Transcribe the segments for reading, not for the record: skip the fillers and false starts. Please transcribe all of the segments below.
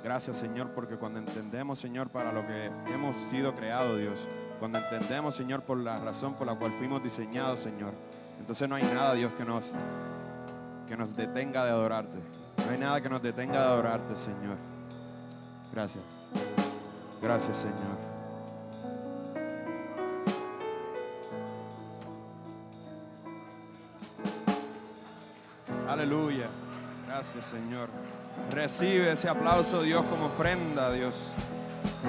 Gracias, Señor, porque cuando entendemos, Señor, para lo que hemos sido creados, Dios, cuando entendemos, Señor, por la razón por la cual fuimos diseñados, Señor, entonces no hay nada, Dios, que nos detenga de adorarte. No hay nada que nos detenga de adorarte, Señor. Gracias. Gracias, Señor. Aleluya. Gracias, Señor. Recibe ese aplauso, Dios, como ofrenda, Dios.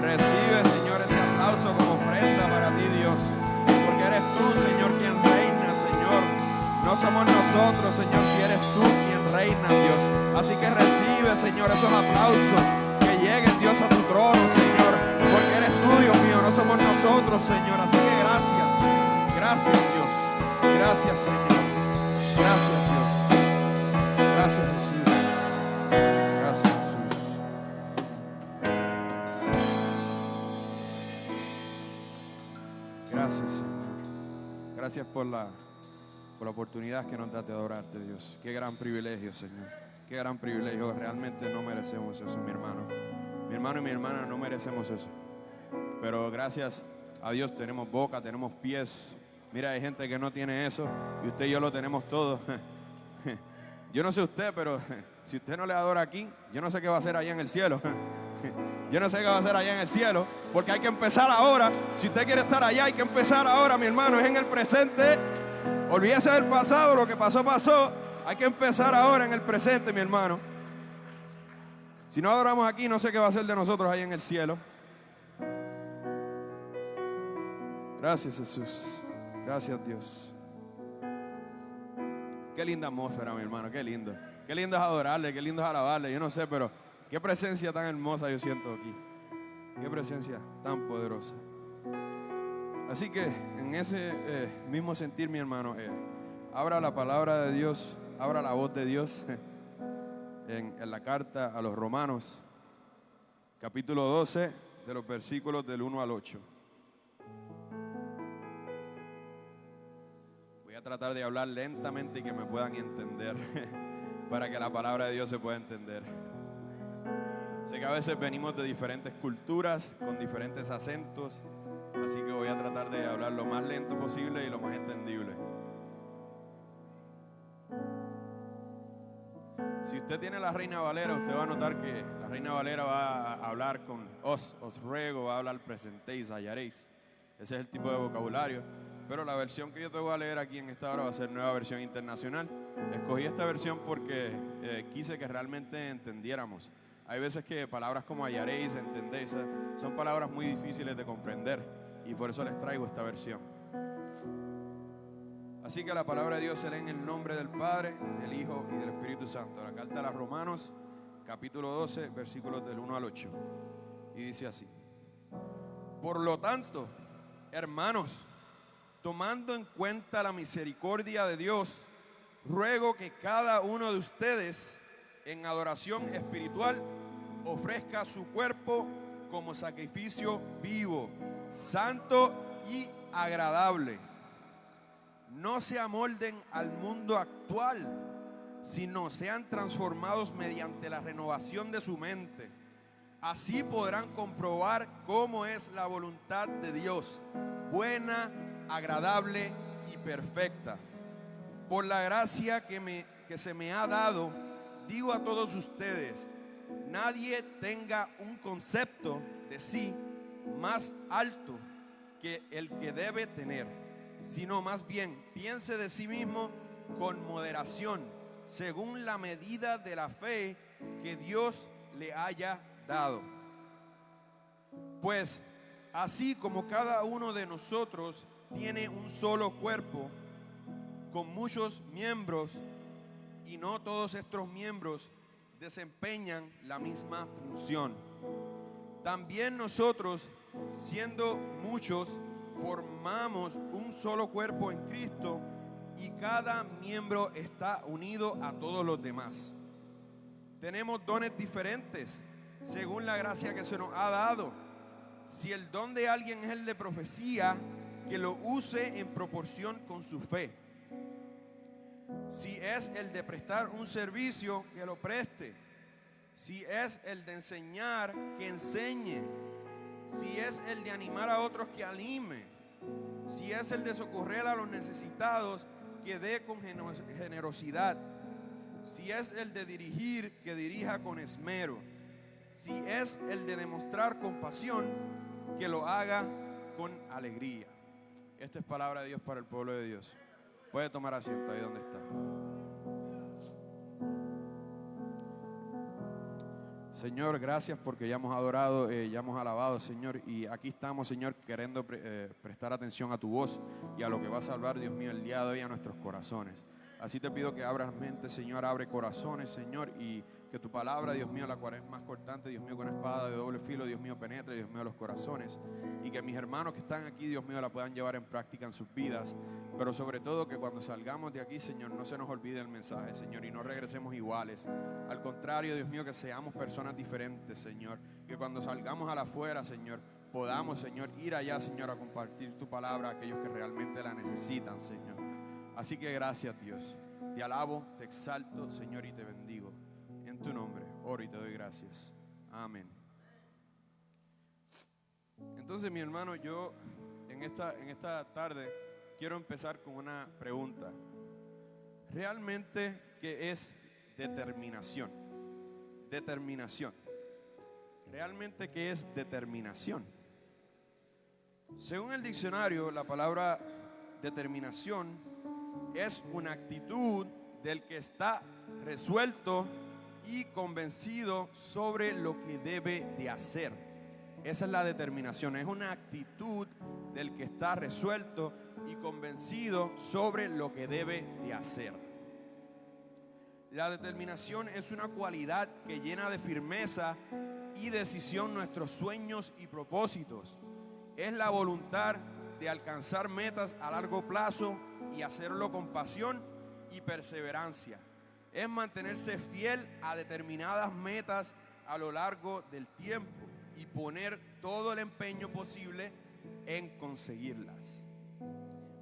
Recibe, Señor, ese aplauso como ofrenda para ti, Dios. Porque eres tú, Señor, quien reina, Señor. No somos nosotros, Señor, si eres tú quien reina, Dios. Así que recibe, Señor, esos aplausos que lleguen, Dios, a tu trono, Señor. Porque eres tú, Dios mío, no somos nosotros, Señor. Así que gracias. Gracias, Dios. Gracias, Señor. Gracias, Dios. Gracias, Jesús. Gracias, Jesús. Gracias, Señor. Gracias por la oportunidad que nos das de adorarte, Dios. Qué gran privilegio, Señor. Qué gran privilegio. Realmente no merecemos eso, mi hermano. Mi hermano y mi hermana no merecemos eso. Pero gracias a Dios tenemos boca, tenemos pies. Mira, hay gente que no tiene eso y usted y yo lo tenemos todo. Yo no sé usted, pero si usted no le adora aquí, yo no sé qué va a hacer allá en el cielo. Yo no sé qué va a hacer allá en el cielo, porque hay que empezar ahora. Si usted quiere estar allá, hay que empezar ahora, mi hermano. Es en el presente. Olvídese del pasado, lo que pasó, pasó. Hay que empezar ahora en el presente, mi hermano. Si no adoramos aquí, no sé qué va a hacer de nosotros allá en el cielo. Gracias, Jesús. Gracias, Dios. Qué linda atmósfera, mi hermano, qué lindo. Qué lindo es adorarle, qué lindo es alabarle. Yo no sé, pero qué presencia tan hermosa yo siento aquí. Qué presencia tan poderosa. Así que en ese mismo sentir, mi hermano, abra la palabra de Dios, abra la voz de Dios en la carta a los Romanos, capítulo 12, de los versículos del 1 al 8. Voy a tratar de hablar lentamente y que me puedan entender para que la palabra de Dios se pueda entender. Sé que a veces venimos de diferentes culturas, con diferentes acentos, así que voy a tratar de hablar lo más lento posible y lo más entendible. Si usted tiene la Reina Valera, usted va a notar que la Reina Valera va a hablar con os ruego, va a hablar presentéis, hallaréis. Ese es el tipo de vocabulario. Pero la versión que yo te voy a leer aquí en esta hora va a ser nueva versión internacional. Escogí esta versión porque quise que realmente entendiéramos. Hay veces que palabras como hallaréis, entendéis, son palabras muy difíciles de comprender y por eso les traigo esta versión. Así que la palabra de Dios se lee en el nombre del Padre, del Hijo y del Espíritu Santo. La carta a los Romanos, capítulo 12, versículos del 1 al 8. Y dice así: por lo tanto, hermanos, tomando en cuenta la misericordia de Dios, ruego que cada uno de ustedes en adoración espiritual ofrezca su cuerpo como sacrificio vivo, santo y agradable. No se amolden al mundo actual, sino sean transformados mediante la renovación de su mente. Así podrán comprobar cómo es la voluntad de Dios, buena, agradable y perfecta. Por la gracia que se me ha dado, digo a todos ustedes, nadie tenga un concepto de sí más alto que el que debe tener, sino más bien piense de sí mismo con moderación, según la medida de la fe que Dios le haya dado. Pues así como cada uno de nosotros tiene un solo cuerpo con muchos miembros y no todos estos miembros desempeñan la misma función, también nosotros, siendo muchos, formamos un solo cuerpo en Cristo y cada miembro está unido a todos los demás. Tenemos dones diferentes según la gracia que se nos ha dado. Si el don de alguien es el de profecía, que lo use en proporción con su fe. Si es el de prestar un servicio, que lo preste. Si es el de enseñar, que enseñe. Si es el de animar a otros, que anime. Si es el de socorrer a los necesitados, que dé con generosidad. Si es el de dirigir, que dirija con esmero. Si es el de demostrar compasión, que lo haga con alegría. Esta es palabra de Dios para el pueblo de Dios. Puede tomar asiento ahí donde está. Señor, gracias porque ya hemos adorado, ya hemos alabado, Señor, y aquí estamos, Señor, queriendo prestar atención a tu voz y a lo que vas a hablar, Dios mío, el día de hoy a nuestros corazones. Así te pido que abras mentes, Señor, abre corazones, Señor, y que tu palabra, Dios mío, la cual es más cortante, Dios mío, con espada de doble filo, Dios mío, penetre, Dios mío, los corazones, y que mis hermanos que están aquí, Dios mío, la puedan llevar en práctica en sus vidas, pero sobre todo que cuando salgamos de aquí, Señor, no se nos olvide el mensaje, Señor, y no regresemos iguales. Al contrario, Dios mío, que seamos personas diferentes, Señor, que cuando salgamos a la afuera, Señor, podamos, Señor, ir allá, Señor, a compartir tu palabra a aquellos que realmente la necesitan, Señor. Así que gracias, Dios. Te alabo, te exalto, Señor, y te bendigo. En tu nombre, oro y te doy gracias. Amén. Entonces, mi hermano, yo en esta tarde quiero empezar con una pregunta. ¿Realmente qué es determinación? Determinación. ¿Realmente qué es determinación? Según el diccionario, la palabra determinación es una actitud del que está resuelto y convencido sobre lo que debe de hacer. Esa es la determinación, es una actitud del que está resuelto y convencido sobre lo que debe de hacer. La determinación es una cualidad que llena de firmeza y decisión nuestros sueños y propósitos. Es la voluntad de alcanzar metas a largo plazo y hacerlo con pasión y perseverancia. Es mantenerse fiel a determinadas metas a lo largo del tiempo y poner todo el empeño posible en conseguirlas.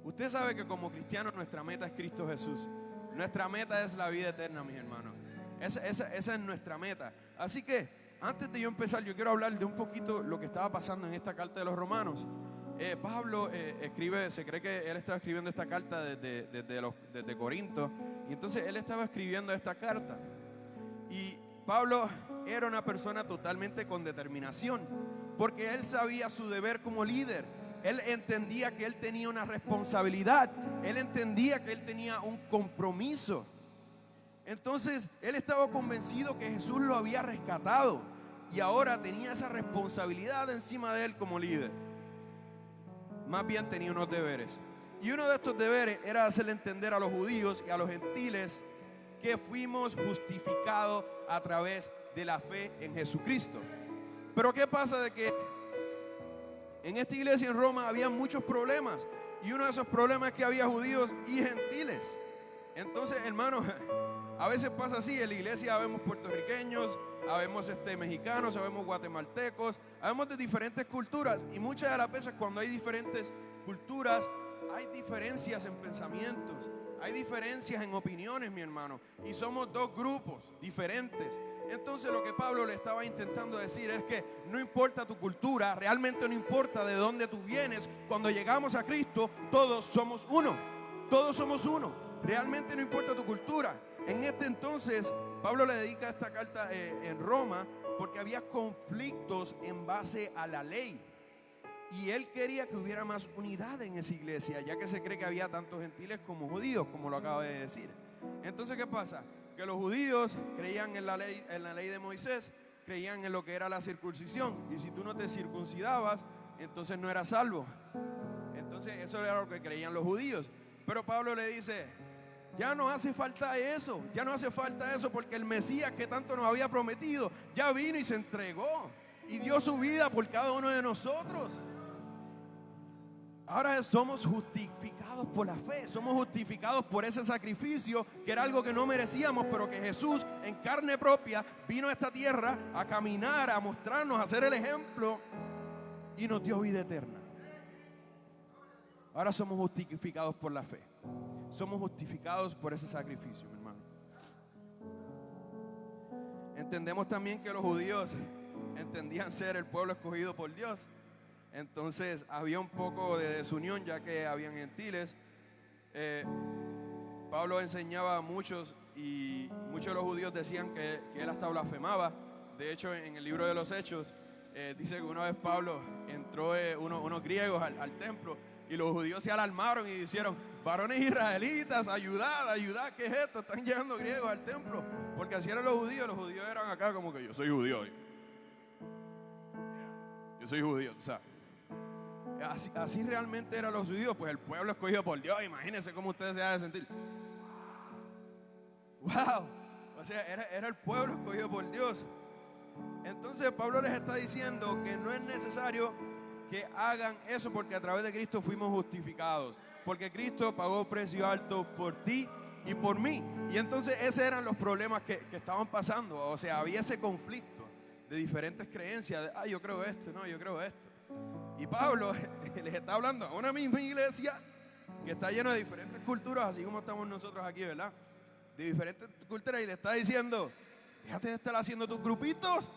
Usted sabe que como cristianos nuestra meta es Cristo Jesús. Nuestra meta es la vida eterna, mis hermanos. Esa es nuestra meta. Así que antes de yo empezar, yo quiero hablar de un poquito lo que estaba pasando en esta carta de los Romanos. Pablo escribe, se cree que él estaba escribiendo esta carta desde Corinto, y entonces él estaba escribiendo esta carta. Y Pablo era una persona totalmente con determinación, porque él sabía su deber como líder. Él entendía que él tenía una responsabilidad, él entendía que él tenía un compromiso. Entonces él estaba convencido que Jesús lo había rescatado y ahora tenía esa responsabilidad encima de él como líder. Más bien tenía unos deberes. Y uno de estos deberes era hacerle entender a los judíos y a los gentiles que fuimos justificados a través de la fe en Jesucristo. Pero ¿qué pasa? De que en esta iglesia en Roma había muchos problemas. Y uno de esos problemas es que había judíos y gentiles. Entonces, hermanos, a veces pasa así. En la iglesia habemos puertorriqueños, habemos mexicanos, habemos guatemaltecos, habemos de diferentes culturas. Y muchas de las veces cuando hay diferentes culturas, hay diferencias en pensamientos, hay diferencias en opiniones, mi hermano. Y somos dos grupos diferentes. Entonces lo que Pablo le estaba intentando decir es que no importa tu cultura, realmente no importa de dónde tú vienes. Cuando llegamos a Cristo, todos somos uno. Todos somos uno. Realmente no importa tu cultura. En este entonces, Pablo le dedica esta carta en Roma porque había conflictos en base a la ley. Y él quería que hubiera más unidad en esa iglesia, ya que se cree que había tantos gentiles como judíos, como lo acaba de decir. Entonces, ¿qué pasa? Que los judíos creían en la ley de Moisés, creían en lo que era la circuncisión. Y si tú no te circuncidabas, entonces no eras salvo. Entonces, eso era lo que creían los judíos. Pero Pablo le dice: ya no hace falta eso, ya no hace falta eso, porque el Mesías que tanto nos había prometido ya vino y se entregó y dio su vida por cada uno de nosotros. Ahora somos justificados por la fe, somos justificados por ese sacrificio que era algo que no merecíamos, pero que Jesús en carne propia vino a esta tierra a caminar, a mostrarnos, a ser el ejemplo y nos dio vida eterna. Ahora somos justificados por la fe. Somos justificados por ese sacrificio, mi hermano. Entendemos también que los judíos entendían ser el pueblo escogido por Dios. Entonces había un poco de desunión, ya que habían gentiles. Pablo enseñaba a muchos y muchos de los judíos decían que él hasta blasfemaba. De hecho, en el libro de los Hechos dice que una vez Pablo entró unos griegos al templo y los judíos se alarmaron y dijeron: varones israelitas, ayudad, ¿qué es esto? Están llegando griegos al templo. Porque así eran los judíos eran acá como que yo soy judío. Yo soy judío, tú sabes. Así realmente eran los judíos, pues el pueblo escogido por Dios. Imagínense cómo ustedes se van a sentir. ¡Wow! O sea, era el pueblo escogido por Dios. Entonces Pablo les está diciendo que no es necesario que hagan eso, porque a través de Cristo fuimos justificados. Porque Cristo pagó precio alto por ti y por mí. Y entonces esos eran los problemas que estaban pasando. O sea, había ese conflicto de diferentes creencias. Yo creo esto, no, yo creo esto. Y Pablo les está hablando a una misma iglesia que está llena de diferentes culturas, así como estamos nosotros aquí, ¿verdad? De diferentes culturas, y le está diciendo: déjate de estar haciendo tus grupitos.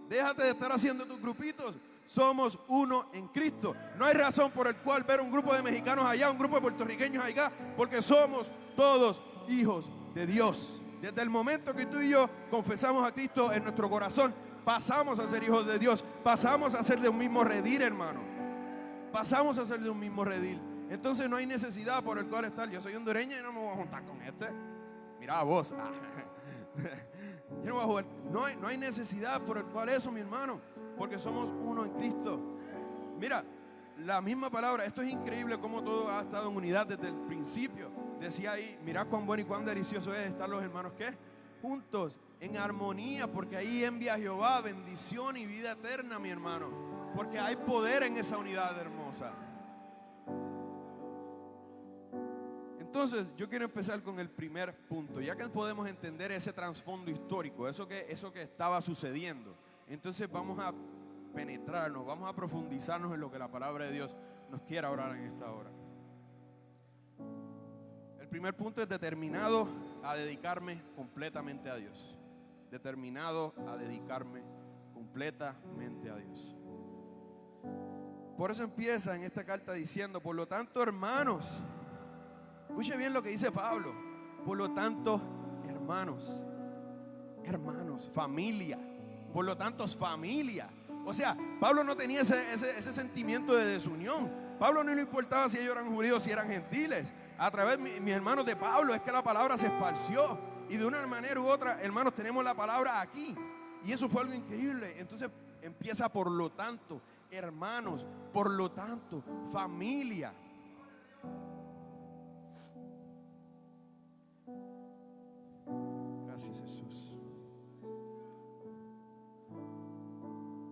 Déjate de estar haciendo tus grupitos. Somos uno en Cristo. No hay razón por el cual ver un grupo de mexicanos allá, un grupo de puertorriqueños allá, porque somos todos hijos de Dios. Desde el momento que tú y yo confesamos a Cristo en nuestro corazón, pasamos a ser hijos de Dios. Pasamos a ser de un mismo redil, hermano. Pasamos a ser de un mismo redil. Entonces no hay necesidad por el cual estar: yo soy hondureño y no me voy a juntar con este. Mira vos. Yo no voy a jugar. No hay necesidad por el cual eso, mi hermano, porque somos uno en Cristo. Mira, la misma palabra, esto es increíble cómo todo ha estado en unidad desde el principio. Decía ahí: mirad cuán bueno y cuán delicioso es estar los hermanos, ¿qué? Juntos, en armonía, porque ahí envía Jehová bendición y vida eterna, mi hermano. Porque hay poder en esa unidad hermosa. Entonces, yo quiero empezar con el primer punto. Ya que podemos entender ese trasfondo histórico, eso que estaba sucediendo, entonces vamos a penetrarnos, vamos a profundizarnos en lo que la palabra de Dios nos quiere orar en esta hora. El primer punto es: determinado a dedicarme completamente a Dios. Determinado a dedicarme completamente a Dios. Por eso empieza en esta carta diciendo: por lo tanto, hermanos, escuche bien lo que dice Pablo. Por lo tanto, hermanos, familia. Por lo tanto, familia. O sea, Pablo no tenía ese sentimiento de desunión. Pablo no le importaba si ellos eran judíos, si eran gentiles. A través, mis hermanos, de Pablo es que la palabra se esparció. Y de una manera u otra, hermanos, tenemos la palabra aquí. Y eso fue algo increíble. Entonces empieza: por lo tanto, hermanos, por lo tanto, familia. Gracias, Jesús.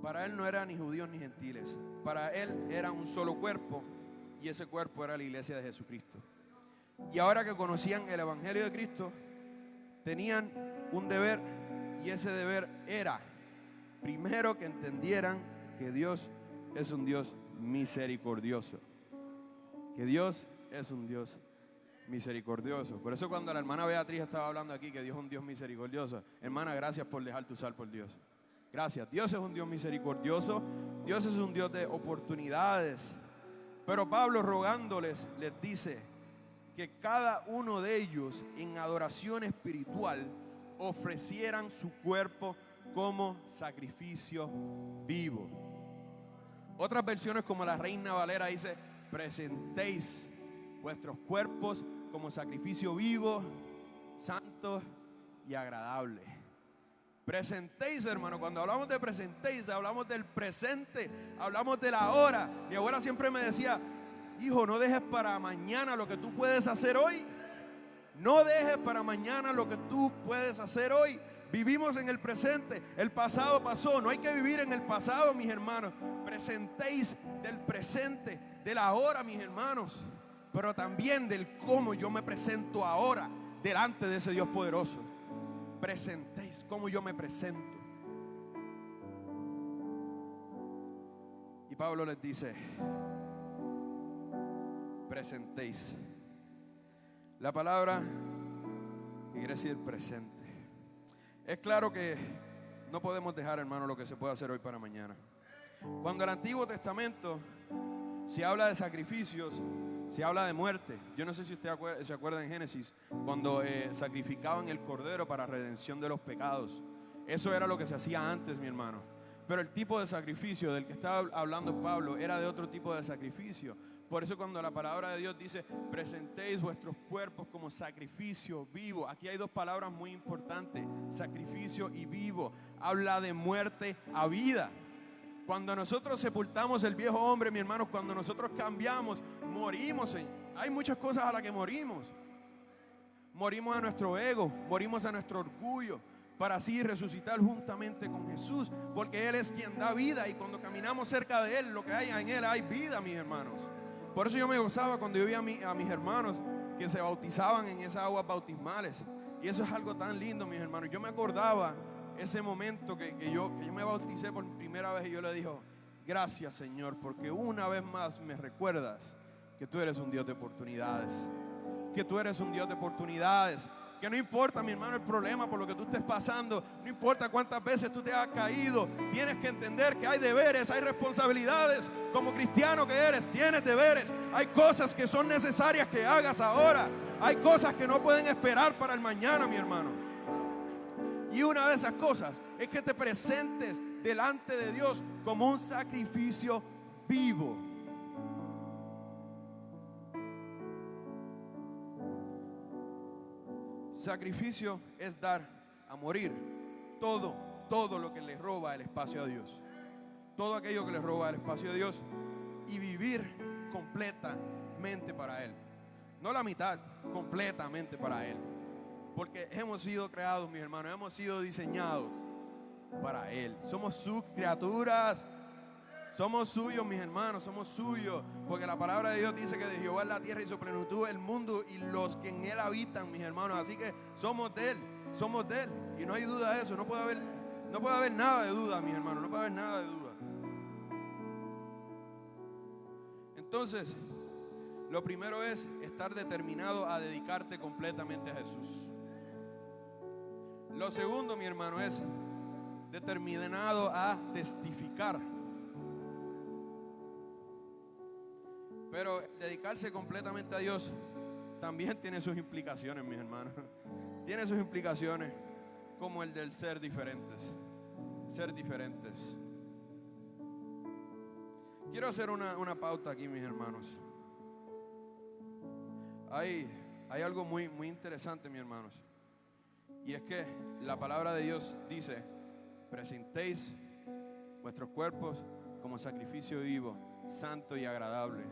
Para él no eran ni judíos ni gentiles. Para él era un solo cuerpo, y ese cuerpo era la iglesia de Jesucristo. Y ahora que conocían el evangelio de Cristo, tenían un deber, y ese deber era, primero, que entendieran que Dios es un Dios misericordioso. Que Dios es un Dios misericordioso. Por eso cuando la hermana Beatriz estaba hablando aquí que Dios es un Dios misericordioso, hermana, gracias por dejarte usar por Dios. Gracias. Dios es un Dios misericordioso. Dios es un Dios de oportunidades. Pero Pablo, rogándoles, les dice que cada uno de ellos en adoración espiritual ofrecieran su cuerpo como sacrificio vivo. Otras versiones, como la Reina Valera, dice: presentéis vuestros cuerpos como sacrificio vivo, santo y agradable. Presentéis, hermano. Cuando hablamos de presentéis, hablamos del presente, hablamos de la hora. Mi abuela siempre me decía: hijo, no dejes para mañana lo que tú puedes hacer hoy. No dejes para mañana lo que tú puedes hacer hoy. Vivimos en el presente. El pasado pasó. No hay que vivir en el pasado, mis hermanos. Presentéis del presente, de la hora, mis hermanos, pero también del cómo yo me presento ahora delante de ese Dios poderoso. Presentéis cómo yo me presento. Y Pablo les dice: presentéis. La palabra que quiere decir presente Es claro que no podemos dejar, hermano, lo que se puede hacer hoy para mañana. Cuando el Antiguo Testamento se habla de sacrificios, se habla de muerte. Yo no sé si usted se acuerda en Génesis, cuando sacrificaban el cordero para redención de los pecados. Eso era lo que se hacía antes, mi hermano. Pero el tipo de sacrificio del que estaba hablando Pablo era de otro tipo de sacrificio. Por eso cuando la palabra de Dios dice, presentéis vuestros cuerpos como sacrificio vivo. Aquí hay dos palabras muy importantes, sacrificio y vivo. Habla de muerte a vida. Cuando nosotros sepultamos el viejo hombre, mi hermano, cuando nosotros cambiamos, morimos. Hay muchas cosas a las que morimos. Morimos a nuestro ego, morimos a nuestro orgullo, para así resucitar juntamente con Jesús, porque Él es quien da vida, y cuando caminamos cerca de Él, lo que hay en Él, hay vida, mis hermanos. Por eso yo me gozaba cuando yo vi a mis hermanos que se bautizaban en esas aguas bautismales, y eso es algo tan lindo, mis hermanos. Yo me acordaba ese momento que yo me bauticé por primera vez, y yo le dije, gracias, Señor, porque una vez más me recuerdas que tú eres un Dios de oportunidades, que tú eres un Dios de oportunidades. Que no importa, mi hermano, el problema por lo que tú estés pasando, no importa cuántas veces tú te has caído, tienes que entender que hay deberes, hay responsabilidades. Como cristiano que eres, tienes deberes. Hay cosas que son necesarias que hagas ahora. Hay cosas que no pueden esperar para el mañana, mi hermano. Y una de esas cosas es que te presentes delante de Dios como un sacrificio vivo. Sacrificio es dar a morir todo lo que le roba el espacio a Dios. Todo aquello que le roba el espacio a Dios, y vivir completamente para Él. No la mitad, completamente para Él. Porque hemos sido creados, mis hermanos, hemos sido diseñados para Él. Somos sus criaturas. Somos suyos, mis hermanos, somos suyos. Porque la palabra de Dios dice que de Jehová es la tierra y su plenitud el mundo y los que en Él habitan, mis hermanos. Así que somos de Él, somos de Él. Y no hay duda de eso, no puede haber nada de duda, mis hermanos, no puede haber nada de duda. Entonces, lo primero es estar determinado a dedicarte completamente a Jesús. Lo segundo, mi hermano, es determinado a testificar. Pero dedicarse completamente a Dios también tiene sus implicaciones, mis hermanos. Tiene sus implicaciones, como el del ser diferentes. Ser diferentes. Quiero hacer una pauta aquí, mis hermanos. Hay algo muy, muy interesante, mis hermanos. Y es que la palabra de Dios dice, presentéis vuestros cuerpos como sacrificio vivo, santo y agradable.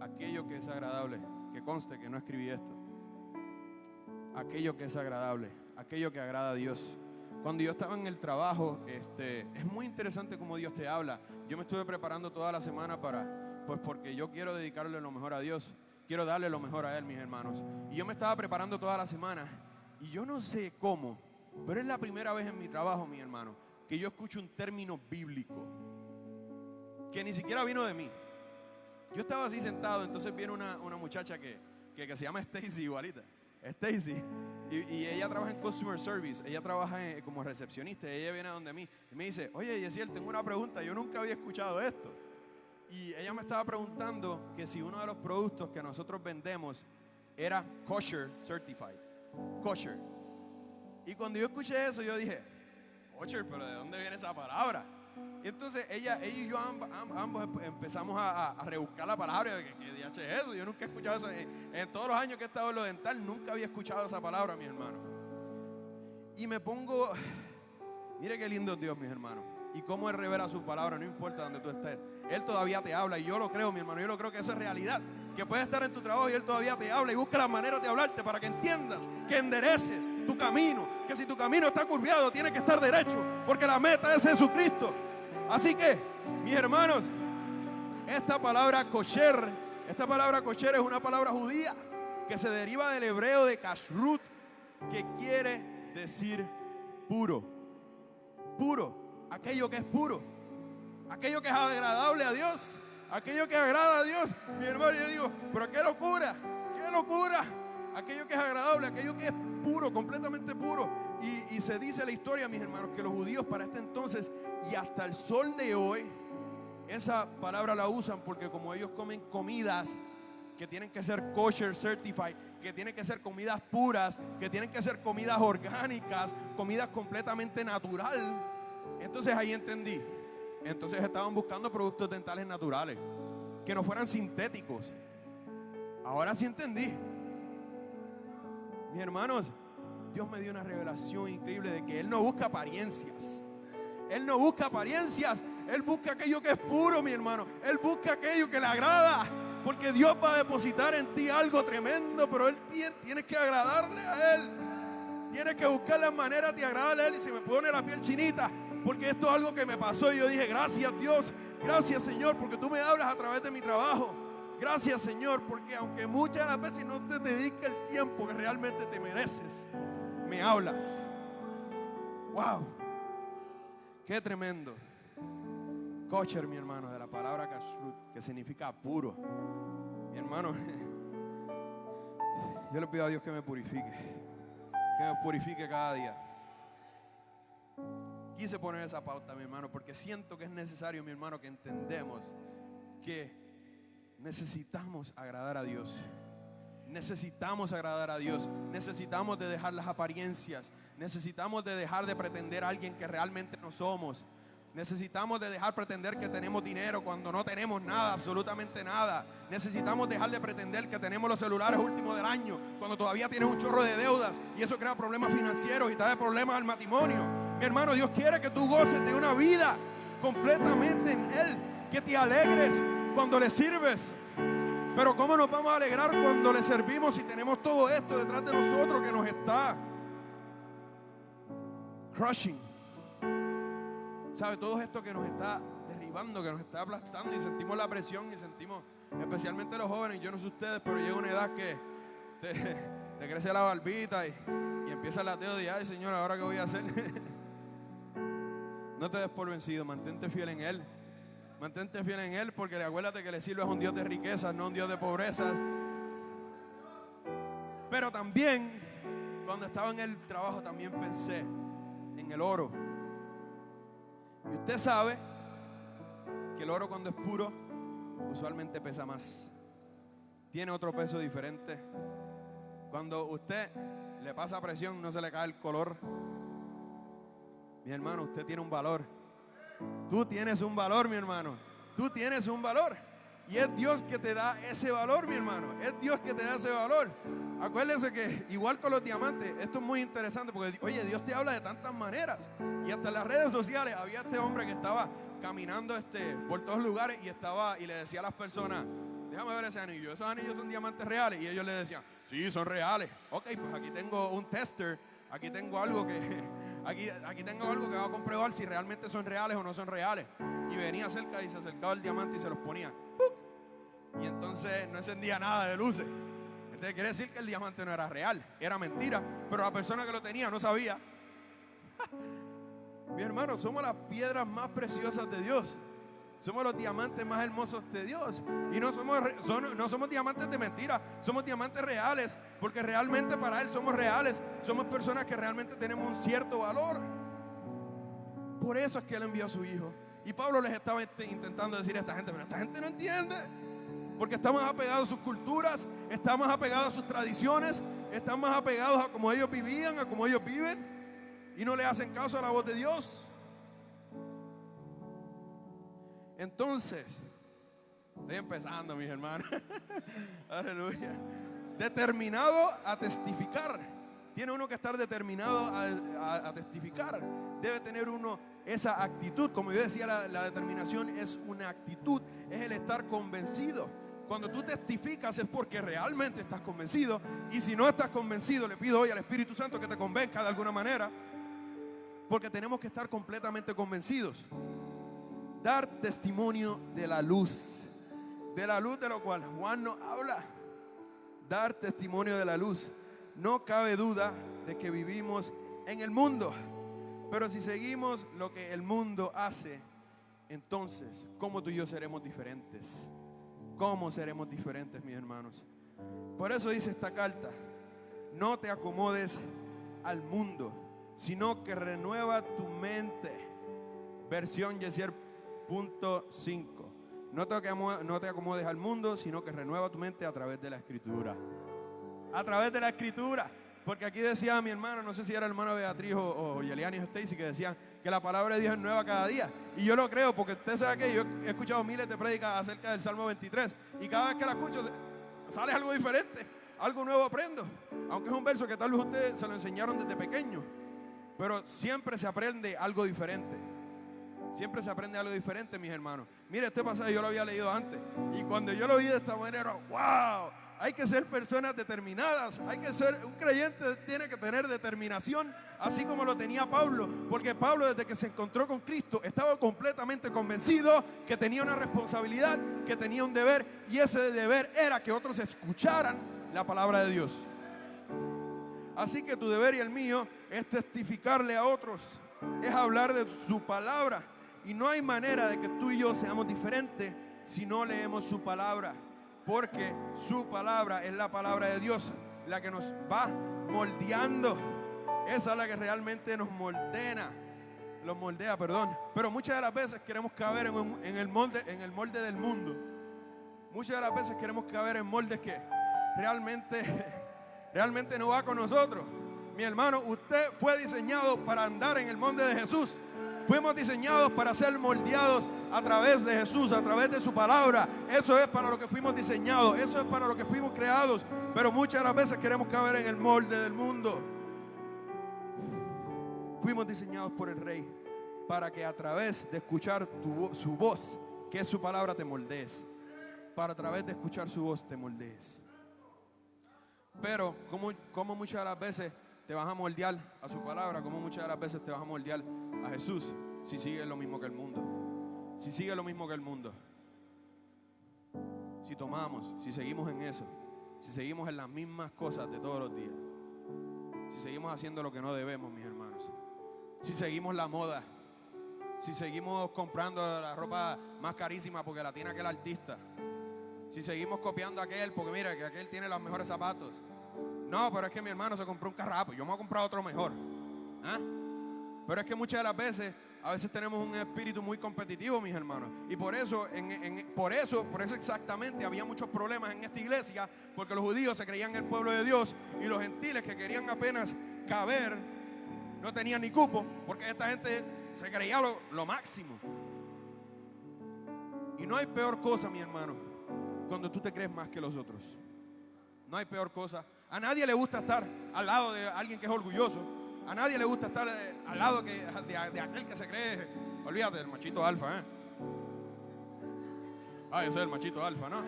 Aquello que es agradable, que conste que no escribí esto. Aquello que es agradable, aquello que agrada a Dios. Cuando yo estaba en el trabajo, es muy interesante cómo Dios te habla. Yo me estuve preparando toda la semana porque yo quiero dedicarle lo mejor a Dios. Quiero darle lo mejor a Él, mis hermanos. Y yo me estaba preparando toda la semana. Y yo no sé cómo, pero es la primera vez en mi trabajo, mi hermano, que yo escucho un término bíblico que ni siquiera vino de mí. Yo estaba así sentado, entonces viene una muchacha que se llama Stacy, igualita. Stacy. Y ella trabaja en Customer Service. Ella trabaja como recepcionista. Ella viene a donde mí y me dice, oye, Yesiel, tengo una pregunta. Yo nunca había escuchado esto. Y ella me estaba preguntando que si uno de los productos que nosotros vendemos era kosher certified. Kosher. Y cuando yo escuché eso, yo dije, kosher, pero ¿de dónde viene esa palabra? Y entonces ella y yo ambos empezamos a rebuscar la palabra. ¿Qué DH es eso? Yo nunca he escuchado eso. En todos los años que he estado en lo dental, nunca había escuchado esa palabra, mis hermanos. Y me pongo, mire qué lindo es Dios, mis hermanos. Y cómo Él revela su palabra, no importa donde tú estés. Él todavía te habla, y yo lo creo, mi hermano. Yo lo creo que eso es realidad. Que puedes estar en tu trabajo y Él todavía te habla y busca las maneras de hablarte para que entiendas, que endereces tu camino. Que si tu camino está curviado, tiene que estar derecho, porque la meta es Jesucristo. Así que, mis hermanos, esta palabra kosher es una palabra judía que se deriva del hebreo de kashrut, que quiere decir puro. Puro, aquello que es puro, aquello que es agradable a Dios, aquello que agrada a Dios. Mi hermano, yo digo, pero qué locura, aquello que es agradable, aquello que es puro, completamente puro. Y se dice la historia, mis hermanos, que los judíos para este entonces y hasta el sol de hoy, esa palabra la usan porque como ellos comen comidas que tienen que ser kosher certified, que tienen que ser comidas puras, que tienen que ser comidas orgánicas, comidas completamente natural. Entonces ahí entendí. Entonces estaban buscando productos dentales naturales, que no fueran sintéticos. Ahora sí entendí. Mis hermanos, Dios me dio una revelación increíble de que Él no busca apariencias. Él no busca apariencias. Él busca aquello que es puro, mi hermano. Él busca aquello que le agrada. Porque Dios va a depositar en ti algo tremendo, pero Él tiene que agradarle a Él. Tienes que buscar las maneras de agradarle a Él. Y se me pone la piel chinita, porque esto es algo que me pasó. Y yo dije, gracias Dios, gracias Señor, porque tú me hablas a través de mi trabajo. Gracias Señor, porque aunque muchas de las veces no te dedica el tiempo que realmente te mereces, me hablas. Wow, qué tremendo. Kosher, mi hermano, de la palabra kashrut, que significa puro. Mi hermano, yo le pido a Dios que me purifique cada día. Quise poner esa pauta, mi hermano, porque siento que es necesario, mi hermano, que entendemos que necesitamos agradar a Dios. Necesitamos agradar a Dios. Necesitamos de dejar las apariencias. Necesitamos de dejar de pretender a alguien que realmente no somos. Necesitamos de dejar pretender que tenemos dinero cuando no tenemos nada, absolutamente nada. Necesitamos dejar de pretender que tenemos los celulares últimos del año cuando todavía tienes un chorro de deudas y eso crea problemas financieros y trae problemas al matrimonio. Mi hermano, Dios quiere que tú goces de una vida completamente en Él, que te alegres cuando le sirves. Pero ¿cómo nos vamos a alegrar cuando le servimos si tenemos todo esto detrás de nosotros que nos está crushing? ¿Sabe? Todo esto que nos está derribando, que nos está aplastando y sentimos la presión y sentimos, especialmente los jóvenes, yo no sé ustedes, pero llega una edad que te crece la barbita y empieza el ateo de, ay Señor, ¿ahora qué voy a hacer? No te des por vencido, mantente fiel en Él. Mantente fiel en Él porque acuérdate que le sirves a un Dios de riquezas, no a un Dios de pobrezas. Pero también, cuando estaba en el trabajo, también pensé en el oro. Y usted sabe que el oro cuando es puro, usualmente pesa más. Tiene otro peso diferente. Cuando usted le pasa presión, no se le cae el color. Mi hermano, usted tiene un valor. Tú tienes un valor, mi hermano. Tú tienes un valor. Y es Dios que te da ese valor, mi hermano. Es Dios que te da ese valor. Acuérdense que igual con los diamantes, esto es muy interesante porque, oye, Dios te habla de tantas maneras. Y hasta en las redes sociales había este hombre que estaba caminando por todos lugares y le decía a las personas, déjame ver ese anillo. ¿Esos anillos son diamantes reales? Y ellos le decían, sí, son reales. Ok, pues aquí tengo un tester. Aquí tengo algo que va a comprobar si realmente son reales o no son reales. Y venía cerca y se acercaba el diamante y se los ponía. ¡Puc! Y entonces no encendía nada de luces. Entonces quiere decir que el diamante no era real, era mentira. Pero la persona que lo tenía no sabía. Mi hermano, somos las piedras más preciosas de Dios. Somos los diamantes más hermosos de Dios. Y no somos diamantes de mentira, somos diamantes reales. Porque realmente para Él somos reales. Somos personas que realmente tenemos un cierto valor. Por eso es que Él envió a su Hijo. Y Pablo les estaba intentando decir a esta gente, pero esta gente no entiende. Porque estamos apegados a sus culturas, estamos apegados a sus tradiciones, estamos apegados a cómo ellos vivían, a cómo ellos viven. Y no le hacen caso a la voz de Dios. Entonces, estoy empezando, mis hermanos. Aleluya. Determinado a testificar. Tiene uno que estar determinado a testificar. Debe tener uno esa actitud. Como yo decía, la determinación es una actitud. Es el estar convencido. Cuando tú testificas es porque realmente estás convencido. Y si no estás convencido, le pido hoy al Espíritu Santo que te convenza de alguna manera. Porque tenemos que estar completamente convencidos. Dar testimonio de la luz de lo cual Juan nos habla. Dar testimonio de la luz. No cabe duda de que vivimos en el mundo, pero si seguimos lo que el mundo hace, entonces, ¿cómo tú y yo seremos diferentes? ¿Cómo seremos diferentes, mis hermanos? Por eso dice esta carta, no te acomodes al mundo, sino que renueva tu mente. Versión Yesier.5. No te acomodes al mundo, sino que renueva tu mente a través de la Escritura. A través de la Escritura. Porque aquí decía mi hermano, no sé si era hermana Beatriz o Yeliani o Stacy, que decían que la palabra de Dios es nueva cada día. Y yo lo creo, porque usted sabe que yo he escuchado miles de prédicas acerca del Salmo 23. Y cada vez que la escucho, sale algo diferente. Algo nuevo aprendo. Aunque es un verso que tal vez ustedes se lo enseñaron desde pequeño. Pero siempre se aprende algo diferente. Siempre se aprende algo diferente, mis hermanos. Mire, este pasaje yo lo había leído antes. Y cuando yo lo vi de esta manera, ¡wow! Hay que ser personas determinadas. Hay que ser, un creyente tiene que tener determinación, así como lo tenía Pablo. Porque Pablo, desde que se encontró con Cristo, estaba completamente convencido que tenía una responsabilidad, que tenía un deber. Y ese deber era que otros escucharan la palabra de Dios. Así que tu deber y el mío es testificarle a otros, es hablar de su palabra. Y no hay manera de que tú y yo seamos diferentes si no leemos su palabra. Porque su palabra es la palabra de Dios, la que nos va moldeando. Esa es la que realmente nos moldea. Pero muchas de las veces queremos caber en el molde del mundo. Muchas de las veces queremos caber en moldes que realmente no va con nosotros. Mi hermano, usted fue diseñado para andar en el molde de Jesús. Fuimos diseñados para ser moldeados a través de Jesús, a través de su palabra. Eso es para lo que fuimos diseñados, eso es para lo que fuimos creados. Pero muchas de las veces queremos caber en el molde del mundo. Fuimos diseñados por el Rey para que a través de escuchar su voz, que es su palabra, te moldees. Para a través de escuchar su voz te moldees. Pero como muchas de las veces te vas a moldear a su palabra, como muchas de las veces te vas a moldear a Jesús si sigues lo mismo que el mundo. Si sigues lo mismo que el mundo. Si tomamos, si seguimos en eso, si seguimos en las mismas cosas de todos los días, si seguimos haciendo lo que no debemos, mis hermanos, si seguimos la moda, si seguimos comprando la ropa más carísima porque la tiene aquel artista, si seguimos copiando a aquel porque mira que aquel tiene los mejores zapatos. No, pero es que mi hermano se compró un carrapo, yo me voy a comprar otro mejor. ¿Ah? Pero es que muchas de las veces, a veces tenemos un espíritu muy competitivo, mis hermanos. Y por eso exactamente había muchos problemas en esta iglesia, porque los judíos se creían el pueblo de Dios y los gentiles que querían apenas caber no tenían ni cupo, porque esta gente se creía lo máximo. Y no hay peor cosa, mi hermano, cuando tú te crees más que los otros. No hay peor cosa. A nadie le gusta estar al lado de alguien que es orgulloso. A nadie le gusta estar al lado de aquel que se cree. Olvídate del machito alfa, yo soy el machito alfa, ¿no?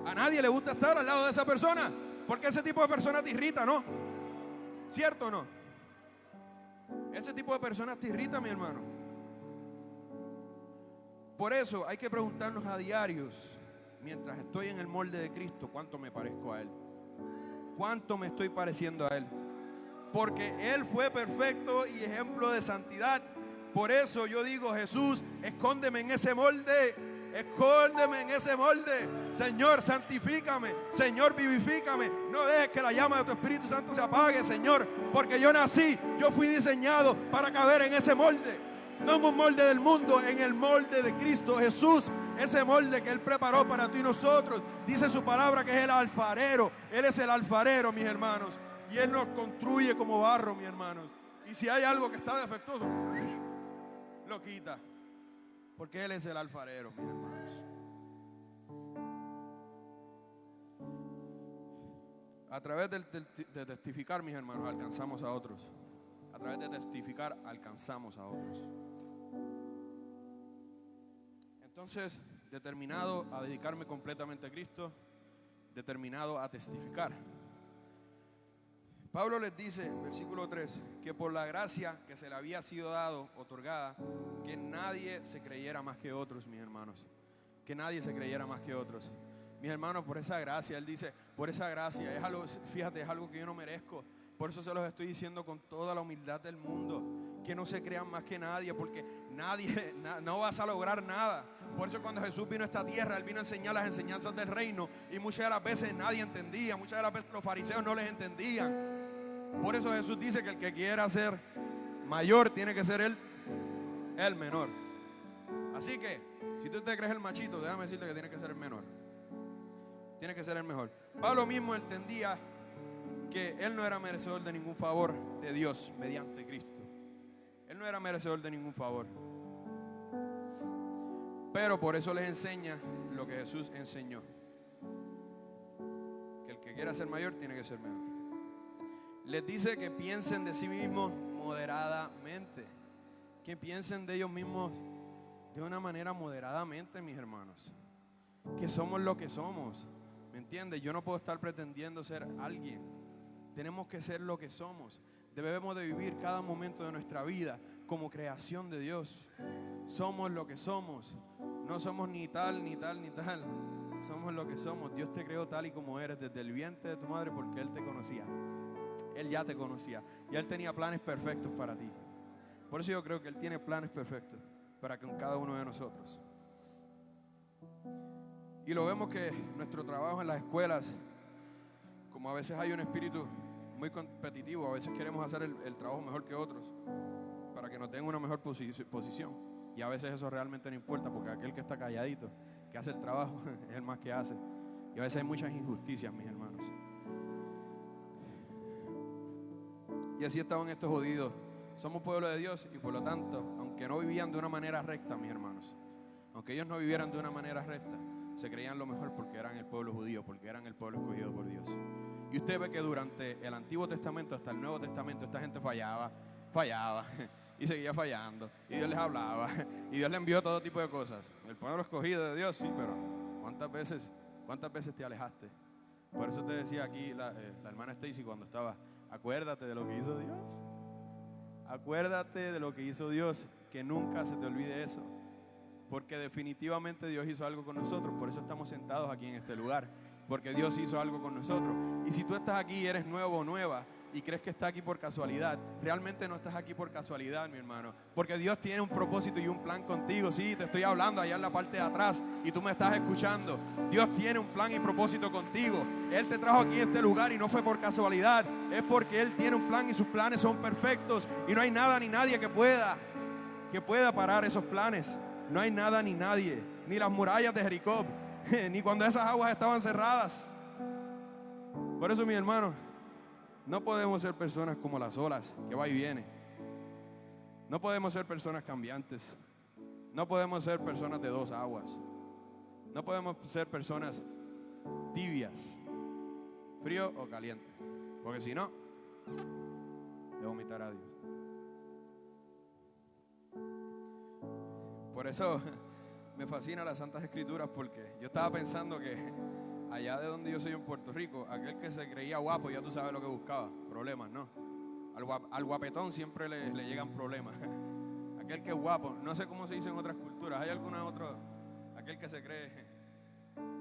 A nadie le gusta estar al lado de esa persona, porque ese tipo de personas te irrita, ¿no? ¿Cierto o no? Ese tipo de personas te irrita, mi hermano. Por eso hay que preguntarnos a diarios, mientras estoy en el molde de Cristo, ¿cuánto me parezco a Él? ¿Cuánto me estoy pareciendo a Él? Porque Él fue perfecto y ejemplo de santidad. Por eso yo digo, Jesús, escóndeme en ese molde. Escóndeme en ese molde. Señor, santifícame. Señor, vivifícame. No dejes que la llama de tu Espíritu Santo se apague, Señor. Porque yo fui diseñado para caber en ese molde. No en un molde del mundo, en el molde de Cristo Jesús. Ese molde que Él preparó para tú y nosotros. Dice su palabra que es el alfarero. Él es el alfarero, mis hermanos. Y Él nos construye como barro, mis hermanos. Y si hay algo que está defectuoso, lo quita. Porque Él es el alfarero, mis hermanos. A través de testificar, mis hermanos, alcanzamos a otros. A través de testificar, alcanzamos a otros. Entonces, determinado a dedicarme completamente a Cristo, determinado a testificar. Pablo les dice, versículo 3, que por la gracia que se le había sido otorgada, que nadie se creyera más que otros, mis hermanos. Que nadie se creyera más que otros. Mis hermanos, por esa gracia, él dice, por esa gracia, es algo, fíjate, es algo que yo no merezco. Por eso se los estoy diciendo con toda la humildad del mundo, que no se crean más que nadie, porque no vas a lograr nada. Por eso cuando Jesús vino a esta tierra, Él vino a enseñar las enseñanzas del reino, y muchas de las veces nadie entendía, muchas de las veces los fariseos no les entendían. Por eso Jesús dice que el que quiera ser mayor tiene que ser el menor. Así que, si tú te crees el machito, déjame decirte que tiene que ser el menor. Tiene que ser el mejor. Pablo mismo entendía que él no era merecedor de ningún favor de Dios mediante Cristo. Él no era merecedor de ningún favor. Pero por eso les enseña lo que Jesús enseñó. Que el que quiera ser mayor tiene que ser menor. Les dice que piensen de sí mismos moderadamente. Que piensen de ellos mismos de una manera moderadamente, mis hermanos. Que somos lo que somos. ¿Me entiendes? Yo no puedo estar pretendiendo ser alguien. Tenemos que ser lo que somos. Debemos de vivir cada momento de nuestra vida como creación de Dios. Somos lo que somos. No somos ni tal, ni tal, ni tal. Somos lo que somos. Dios te creó tal y como eres desde el vientre de tu madre porque Él te conocía. Él ya te conocía. Y Él tenía planes perfectos para ti. Por eso yo creo que Él tiene planes perfectos para con cada uno de nosotros. Y lo vemos que nuestro trabajo en las escuelas, como a veces hay un espíritu muy competitivo, a veces queremos hacer el trabajo mejor que otros para que nos den una mejor posición. Y a veces eso realmente no importa, porque aquel que está calladito, que hace el trabajo, es el más que hace. Y a veces hay muchas injusticias, mis hermanos. Y así estaban estos judíos. Somos pueblo de Dios y por lo tanto, aunque no vivían de una manera recta, mis hermanos, aunque ellos no vivieran de una manera recta, se creían lo mejor porque eran el pueblo judío, porque eran el pueblo escogido por Dios. Y usted ve que durante el Antiguo Testamento hasta el Nuevo Testamento esta gente fallaba y seguía fallando, y Dios les hablaba y Dios les envió todo tipo de cosas. El pueblo escogido de Dios, sí, pero ¿cuántas veces te alejaste? Por eso te decía aquí la hermana Stacy cuando estaba: acuérdate de lo que hizo Dios. Acuérdate de lo que hizo Dios, que nunca se te olvide eso. Porque definitivamente Dios hizo algo con nosotros. Por eso estamos sentados aquí en este lugar. Porque Dios hizo algo con nosotros. Y si tú estás aquí y eres nuevo o nueva y crees que estás aquí por casualidad, realmente no estás aquí por casualidad, mi hermano. Porque Dios tiene un propósito y un plan contigo. Sí, te estoy hablando allá en la parte de atrás y tú me estás escuchando. Dios tiene un plan y propósito contigo. Él te trajo aquí a este lugar y no fue por casualidad. Es porque Él tiene un plan y sus planes son perfectos. Y no hay nada ni nadie que pueda parar esos planes. No hay nada ni nadie, ni las murallas de Jericó, ni cuando esas aguas estaban cerradas. Por eso, mi hermano, no podemos ser personas como las olas, que va y viene. No podemos ser personas cambiantes. No podemos ser personas de dos aguas. No podemos ser personas tibias, frío o caliente, porque si no, te vomitará Dios. Por eso me fascina las Santas Escrituras, porque yo estaba pensando que allá de donde yo soy en Puerto Rico, aquel que se creía guapo, ya tú sabes lo que buscaba, problemas, ¿no? Al guapetón siempre le llegan problemas. Aquel que es guapo, no sé cómo se dice en otras culturas, ¿hay alguna otra? Aquel que se cree,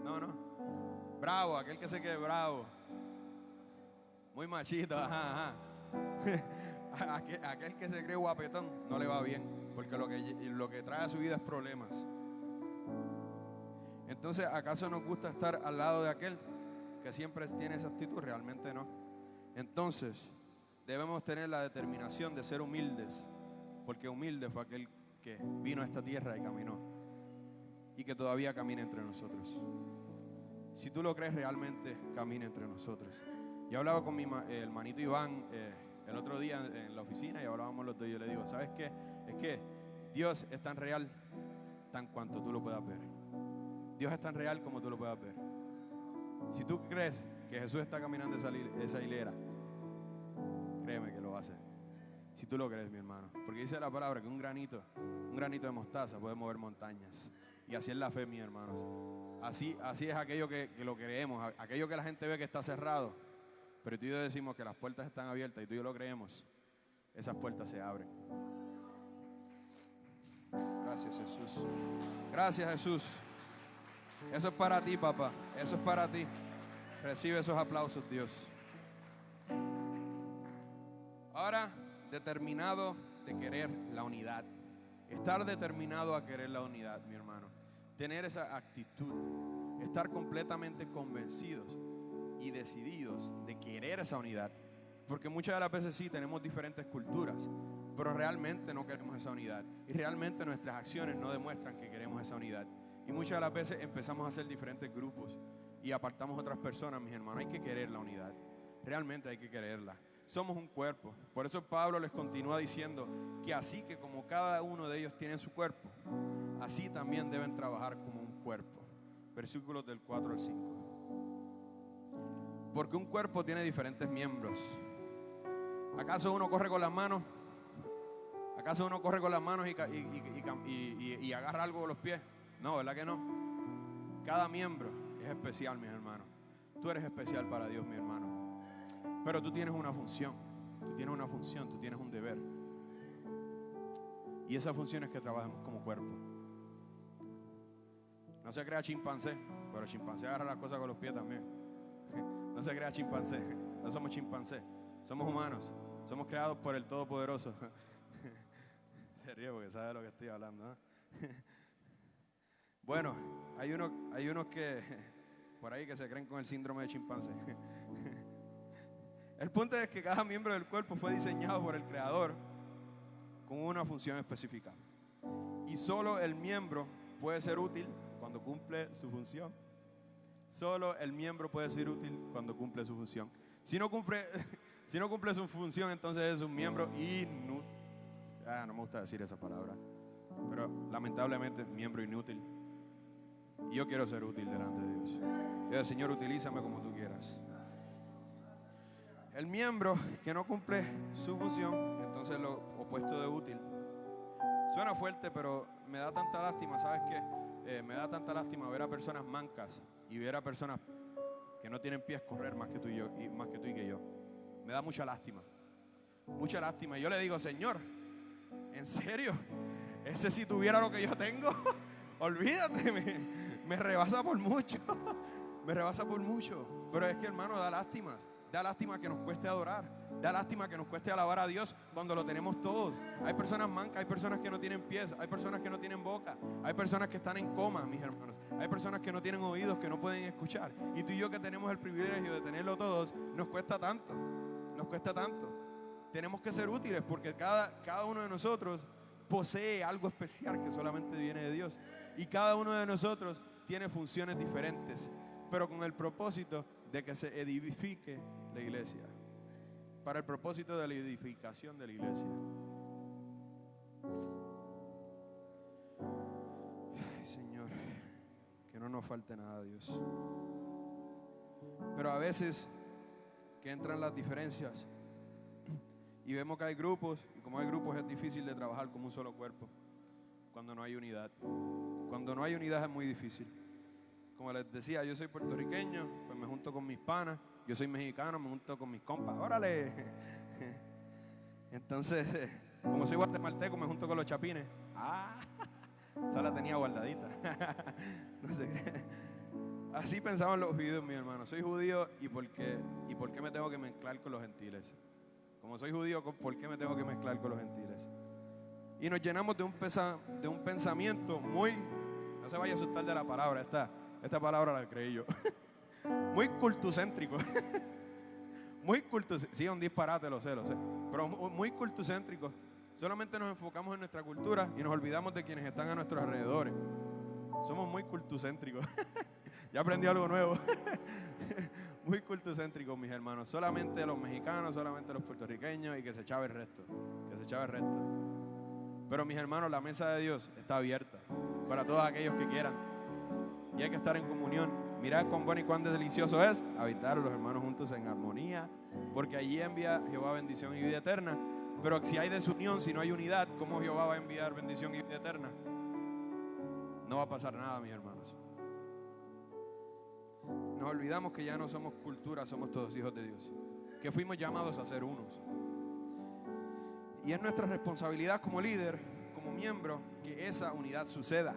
no, bravo, aquel que se cree bravo, muy machito, ajá. Aquel que se cree guapetón no le va bien, porque lo que trae a su vida es problemas. Entonces, ¿acaso nos gusta estar al lado de aquel que siempre tiene esa actitud? Realmente no. Entonces, debemos tener la determinación de ser humildes, porque humilde fue aquel que vino a esta tierra y caminó, y que todavía camina entre nosotros. Si tú lo crees, realmente camina entre nosotros. Yo hablaba con mi hermanito Iván el otro día en la oficina y hablábamos los dos. Y yo le digo: ¿sabes qué? Es que Dios es tan real tan cuanto tú lo puedas ver. Dios es tan real como tú lo puedas ver. Si tú crees que Jesús está caminando esa hilera, créeme que lo va a hacer. Si tú lo crees, mi hermano. Porque dice la palabra que un granito de mostaza puede mover montañas. Y así es la fe, mis hermanos. Así es aquello que lo creemos, aquello que la gente ve que está cerrado, pero tú y yo decimos que las puertas están abiertas y tú y yo lo creemos, esas puertas se abren. Gracias, Jesús. Gracias, Jesús. Eso es para ti, papá. Eso es para ti. Recibe esos aplausos, Dios. Ahora, determinado de querer la unidad. Estar determinado a querer la unidad, mi hermano. Tener esa actitud. Estar completamente convencidos y decididos de querer esa unidad. Porque muchas de las veces sí tenemos diferentes culturas, pero realmente no queremos esa unidad. Y realmente nuestras acciones no demuestran que queremos esa unidad. Y muchas de las veces empezamos a hacer diferentes grupos y apartamos a otras personas, mis hermanos. Hay que querer la unidad. Realmente hay que quererla. Somos un cuerpo. Por eso Pablo les continúa diciendo que así que como cada uno de ellos tiene su cuerpo, así también deben trabajar como un cuerpo. Versículos del 4 al 5. Porque un cuerpo tiene diferentes miembros. ¿Acaso uno corre con las manos? ¿Acaso uno corre con las manos y agarra algo con los pies? No, ¿verdad que no? Cada miembro es especial, mis hermanos. Tú eres especial para Dios, mi hermano. Pero tú tienes una función. Tú tienes una función, tú tienes un deber. Y esa función es que trabajemos como cuerpo. No se crea chimpancé, pero chimpancé agarra las cosas con los pies también. No se crea chimpancé, no somos chimpancés, somos humanos, somos creados por el Todopoderoso. Se ríe porque sabe de lo que estoy hablando, ¿no? Bueno, hay unos que por ahí que se creen con el síndrome de chimpancé. El punto es que cada miembro del cuerpo fue diseñado por el Creador con una función específica. Y solo el miembro puede ser útil cuando cumple su función. Solo el miembro puede ser útil cuando cumple su función. Si no cumple su función, entonces es un miembro inútil. No me gusta decir esa palabra, pero lamentablemente es miembro inútil. Y yo quiero ser útil delante de Dios. Yo digo, Señor, utilízame como tú quieras. El miembro que no cumple su función, entonces lo opuesto de útil. Suena fuerte, pero me da tanta lástima, ¿sabes qué? Me da tanta lástima ver a personas mancas y ver a personas que no tienen pies correr más que tú y yo, y más que tú y que yo. Me da mucha lástima. Mucha lástima. Y yo le digo, Señor, ¿en serio? Ese si tuviera lo que yo tengo, olvídate, me rebasa por mucho. Me rebasa por mucho. Pero es que, hermano, da lástimas. Da lástima que nos cueste adorar. Da lástima que nos cueste alabar a Dios cuando lo tenemos todos. Hay personas mancas, hay personas que no tienen pies, hay personas que no tienen boca, hay personas que están en coma, mis hermanos. Hay personas que no tienen oídos, que no pueden escuchar. Y tú y yo que tenemos el privilegio de tenerlo todos, nos cuesta tanto. Nos cuesta tanto. Tenemos que ser útiles porque cada uno de nosotros posee algo especial que solamente viene de Dios. Y cada uno de nosotros tiene funciones diferentes, pero con el propósito de que se edifique la iglesia. Para el propósito de la edificación de la iglesia. Ay, Señor, que no nos falte nada, Dios. Pero a veces que entran las diferencias y vemos que hay grupos, y como hay grupos es difícil de trabajar como un solo cuerpo cuando no hay unidad. Cuando no hay unidad es muy difícil. Como les decía, yo soy puertorriqueño, pues me junto con mis panas. Yo soy mexicano, me junto con mis compas. ¡Órale! Entonces, como soy guatemalteco, me junto con los chapines. Esa la tenía guardadita. No sé qué. Así pensaban los judíos, mi hermano. Soy judío y ¿por qué me tengo que mezclar con los gentiles? Como soy judío, ¿por qué me tengo que mezclar con los gentiles? Y nos llenamos de un pensamiento muy, no se vaya a asustar de la palabra, esta palabra la creí yo. Muy cultucéntrico. Muy cultucéntrico. Sí, un disparate, lo sé. Pero muy cultucéntrico. Solamente nos enfocamos en nuestra cultura y nos olvidamos de quienes están a nuestros alrededores. Somos muy cultucéntricos. Ya aprendí algo nuevo. Muy cultucéntricos, mis hermanos. Solamente los mexicanos, solamente los puertorriqueños y que se echaba el resto. Que se echaba el resto. Pero, mis hermanos, la mesa de Dios está abierta para todos aquellos que quieran. Y hay que estar en comunión. Mirad cuán bueno y cuán delicioso es habitar los hermanos juntos en armonía, porque allí envía Jehová bendición y vida eterna. Pero si hay desunión, si no hay unidad, ¿cómo Jehová va a enviar bendición y vida eterna? No va a pasar nada, mis hermanos. Nos olvidamos que ya no somos cultura, somos todos hijos de Dios, que fuimos llamados a ser unos. Y es nuestra responsabilidad como líder, como miembro, que esa unidad suceda.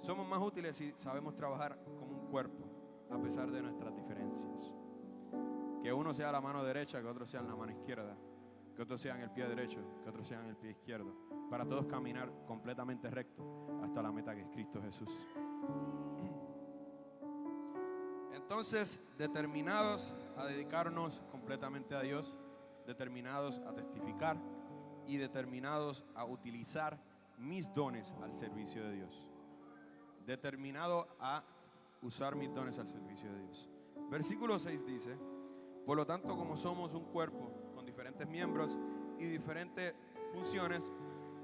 Somos más útiles si sabemos trabajar como un cuerpo, a pesar de nuestras diferencias. Que uno sea la mano derecha, que otro sea la mano izquierda, que otro sea en el pie derecho, que otro sea en el pie izquierdo, para todos caminar completamente recto hasta la meta que es Cristo Jesús. Entonces, determinados a dedicarnos completamente a Dios, determinados a testificar y determinados a utilizar mis dones al servicio de Dios. Determinado a usar mis dones al servicio de Dios. Versículo 6 dice: por lo tanto, como somos un cuerpo con diferentes miembros y diferentes funciones,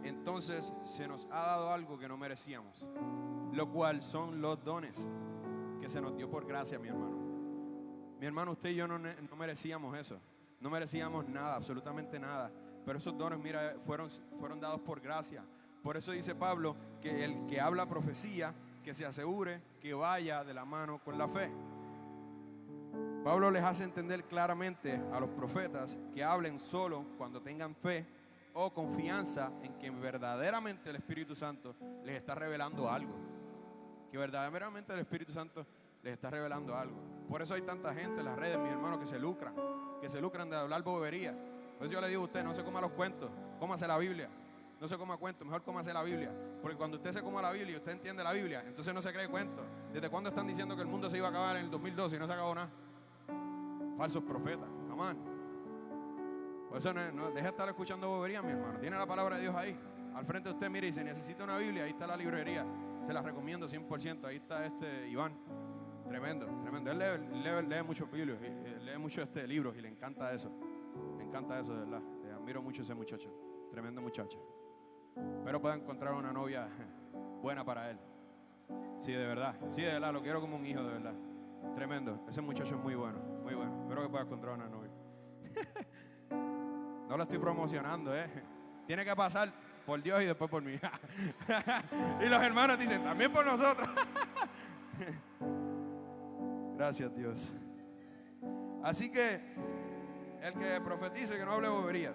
entonces se nos ha dado algo que no merecíamos, lo cual son los dones que se nos dio por gracia, mi hermano. Mi hermano, usted y yo no merecíamos eso, no merecíamos nada, absolutamente nada, pero esos dones, mira, fueron dados por gracia. Por eso dice Pablo que el que habla profecía, que se asegure que vaya de la mano con la fe. Pablo les hace entender claramente a los profetas que hablen solo cuando tengan fe o confianza en que verdaderamente el Espíritu Santo les está revelando algo. Que verdaderamente el Espíritu Santo les está revelando algo. Por eso hay tanta gente en las redes, mis hermanos, que se lucran de hablar bobería. Por eso yo le digo a usted, no se coma los cuentos, cómase la Biblia. No se coma cuentos, mejor cómase la Biblia. Porque cuando usted se coma la Biblia y usted entiende la Biblia, entonces no se cree cuentos. ¿Desde cuándo están diciendo que el mundo se iba a acabar en el 2012 y no se acabó nada? Falsos profetas, come on. Por eso no deje de estar escuchando bobería, mi hermano. Tiene la palabra de Dios ahí, al frente de usted. Mire, y si necesita una Biblia, ahí está la librería. Se la recomiendo 100%. Ahí está Iván. Tremendo, tremendo. Él lee muchos libros, lee muchos libros y le encanta eso. Le encanta eso, de verdad. Le admiro mucho a ese muchacho. Tremendo muchacho. Espero pueda encontrar una novia buena para él. Sí, de verdad. Sí, de verdad. Lo quiero como un hijo, de verdad. Tremendo. Ese muchacho es muy bueno, muy bueno. Espero que pueda encontrar una novia. No lo estoy promocionando, Tiene que pasar por Dios y después por mí. Y los hermanos dicen, también por nosotros. Gracias, Dios. Así que el que profetice, que no hable boberías,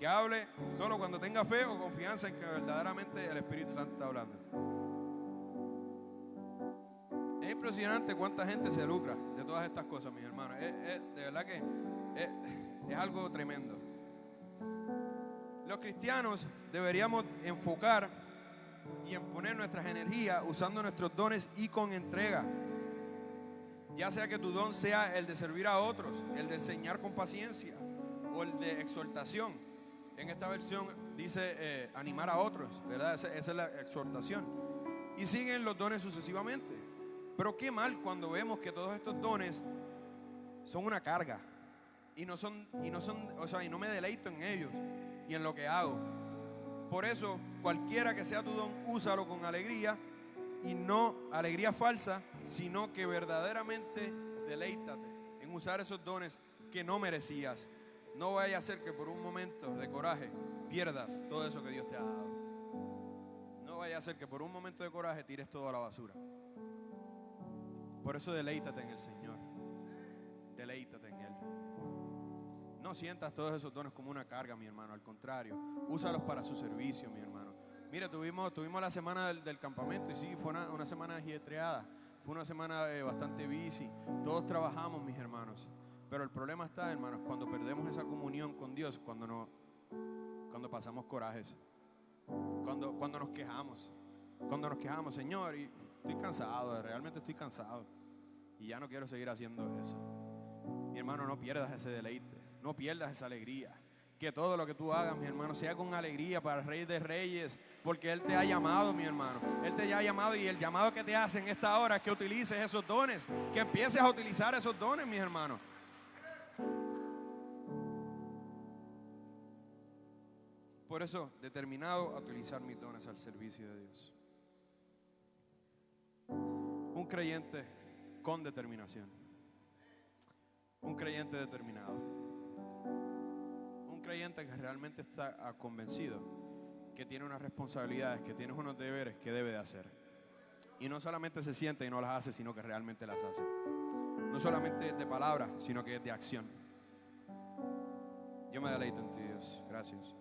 que hable solo cuando tenga fe o confianza en que verdaderamente el Espíritu Santo está hablando. Es impresionante cuánta gente se lucra de todas estas cosas, mis hermanos. De verdad que es algo tremendo. Los cristianos deberíamos enfocar y en poner nuestras energías usando nuestros dones y con entrega. Ya sea que tu don sea el de servir a otros, el de enseñar con paciencia o el de exhortación. En esta versión dice animar a otros, ¿verdad? Esa es la exhortación. Y siguen los dones sucesivamente. Pero qué mal cuando vemos que todos estos dones son una carga y no me deleito en ellos y en lo que hago. Por eso, cualquiera que sea tu don, úsalo con alegría, y no alegría falsa, sino que verdaderamente deleítate en usar esos dones que no merecías. No vaya a ser que por un momento de coraje pierdas todo eso que Dios te ha dado. No vaya a ser que por un momento de coraje tires todo a la basura. Por eso deleítate en el Señor. Deleítate en Él. No sientas todos esos dones como una carga, mi hermano. Al contrario, úsalos para su servicio, mi hermano. Mira, tuvimos la semana del campamento y sí, fue una semana ajetreada. Fue una semana bastante busy. Todos trabajamos, mis hermanos. Pero el problema está, hermanos, cuando perdemos esa comunión con Dios, cuando pasamos corajes, cuando nos quejamos. Cuando nos quejamos, Señor, y estoy cansado, realmente estoy cansado. Y ya no quiero seguir haciendo eso. Mi hermano, no pierdas ese deleite. No pierdas esa alegría. Que todo lo que tú hagas, mi hermano, sea con alegría para el Rey de Reyes, porque Él te ha llamado, mi hermano. Él te ha llamado, y el llamado que te hace en esta hora es que utilices esos dones, que empieces a utilizar esos dones, mis hermanos. Por eso, determinado a utilizar mis dones al servicio de Dios. Un creyente con determinación. Un creyente determinado. Un creyente que realmente está convencido que tiene unas responsabilidades, que tiene unos deberes que debe de hacer. Y no solamente se siente y no las hace, sino que realmente las hace. No solamente de palabra, sino que es de acción. Yo me deleito en ti, Dios. Gracias.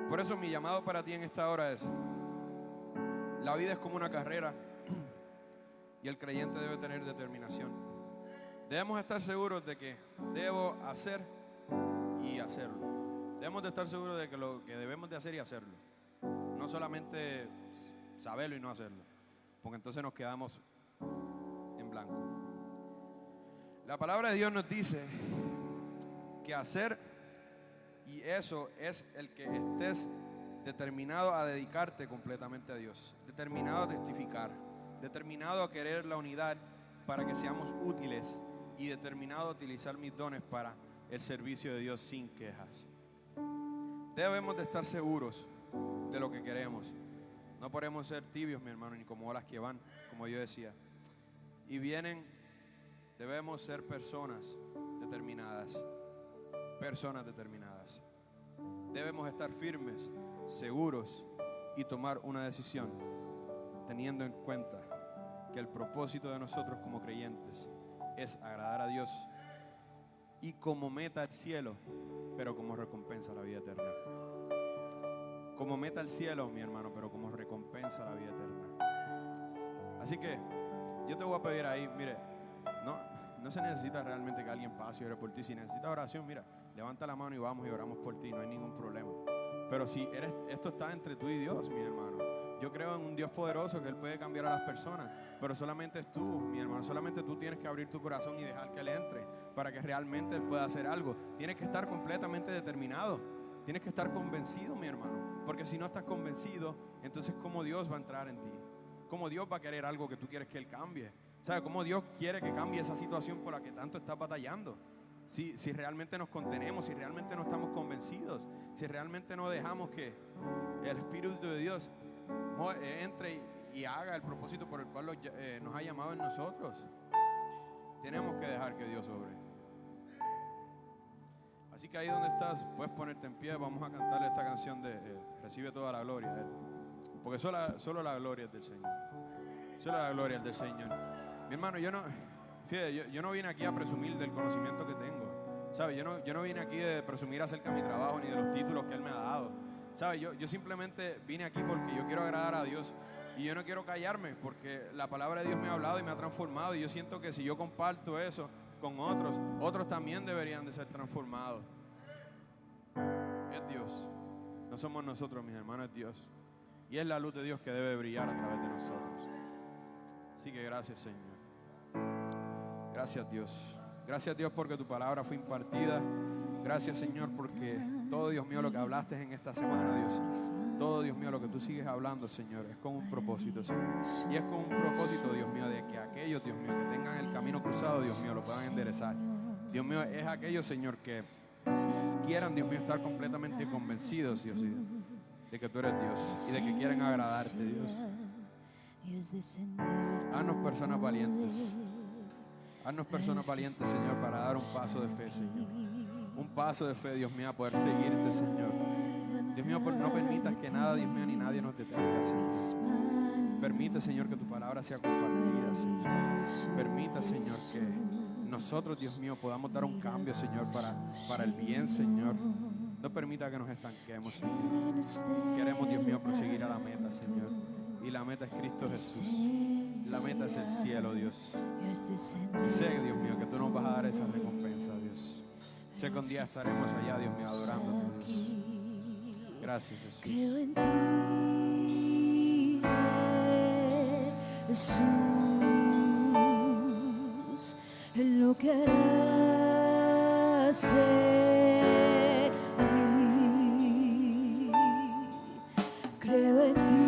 Por eso mi llamado para ti en esta hora es: la vida es como una carrera y el creyente debe tener determinación. Debemos estar seguros de que debo hacer y hacerlo. Debemos de estar seguros de que lo que debemos de hacer y hacerlo. No solamente saberlo y no hacerlo, porque entonces nos quedamos en blanco. La palabra de Dios nos dice que hacer, y eso es el que estés determinado a dedicarte completamente a Dios, determinado a testificar, determinado a querer la unidad para que seamos útiles y determinado a utilizar mis dones para el servicio de Dios sin quejas. Debemos de estar seguros de lo que queremos. No podemos ser tibios, mi hermano, ni como olas que van, como yo decía. Y vienen, debemos ser personas determinadas. Personas determinadas. Debemos estar firmes, seguros y tomar una decisión teniendo en cuenta que el propósito de nosotros como creyentes es agradar a Dios y como meta el cielo, pero como recompensa la vida eterna. Como meta el cielo, mi hermano, pero como recompensa la vida eterna. Así que yo te voy a pedir ahí, mire, no se necesita realmente que alguien pase y ore por ti. Si necesitas oración, mira, levanta la mano y vamos y oramos por ti, no hay ningún problema. Pero si esto está entre tú y Dios, mi hermano. Yo creo en un Dios poderoso que Él puede cambiar a las personas, pero solamente es tú, mi hermano, solamente tú tienes que abrir tu corazón y dejar que Él entre para que realmente Él pueda hacer algo. Tienes que estar completamente determinado, tienes que estar convencido, mi hermano, porque si no estás convencido, entonces ¿cómo Dios va a entrar en ti? ¿Cómo Dios va a querer algo que tú quieres que Él cambie? ¿Sabes? ¿Cómo Dios quiere que cambie esa situación por la que tanto estás batallando? Si realmente nos contenemos, si realmente no estamos convencidos, si realmente no dejamos que el Espíritu de Dios entre y haga el propósito por el cual nos ha llamado en nosotros, tenemos que dejar que Dios obre. Así que ahí donde estás, puedes ponerte en pie. Vamos a cantarle esta canción de Recibe toda la gloria a Él, porque solo la gloria es del Señor. Solo la gloria es del Señor. Mi hermano, yo no vine aquí a presumir del conocimiento que tengo, ¿sabes? Yo no vine aquí de presumir acerca de mi trabajo ni de los títulos que Él me ha dado, ¿sabes? Yo simplemente vine aquí porque yo quiero agradar a Dios y yo no quiero callarme porque la palabra de Dios me ha hablado y me ha transformado, y yo siento que si yo comparto eso con otros también deberían de ser transformados. Es Dios, no somos nosotros, mis hermanos, es Dios, y es la luz de Dios que debe brillar a través de nosotros. Así que gracias, Señor. Gracias, Dios. Gracias, Dios, porque tu palabra fue impartida. Gracias, Señor, porque todo, Dios mío, lo que hablaste en esta semana, Dios, todo, Dios mío, lo que tú sigues hablando, Señor, es con un propósito, Señor. Y es con un propósito, Dios mío, de que aquellos, Dios mío, que tengan el camino cruzado, Dios mío, lo puedan enderezar. Dios mío, es aquellos, Señor, que quieran, Dios mío, estar completamente convencidos, Dios mío, de que tú eres Dios y de que quieren agradarte, Dios. Haznos personas valientes. Haznos personas valientes, Señor, para dar un paso de fe, Señor. Un paso de fe, Dios mío, a poder seguirte, Señor. Dios mío, no permitas que nada, Dios mío, ni nadie nos detenga, Señor. Permite, Señor, que tu palabra sea compartida, Señor. Permita, Señor, que nosotros, Dios mío, podamos dar un cambio, Señor, para el bien, Señor. No permita que nos estanquemos, Señor. Queremos, Dios mío, proseguir a la meta, Señor. Y la meta es Cristo Jesús. La meta es el cielo, Dios. Y sé, Dios mío, que tú nos vas a dar esa recompensa, Dios. Sé que un día estaremos allá, Dios mío, adorándote, Dios. Gracias, Jesús. Creo en ti, Jesús, en lo que harás en mí. Creo en ti.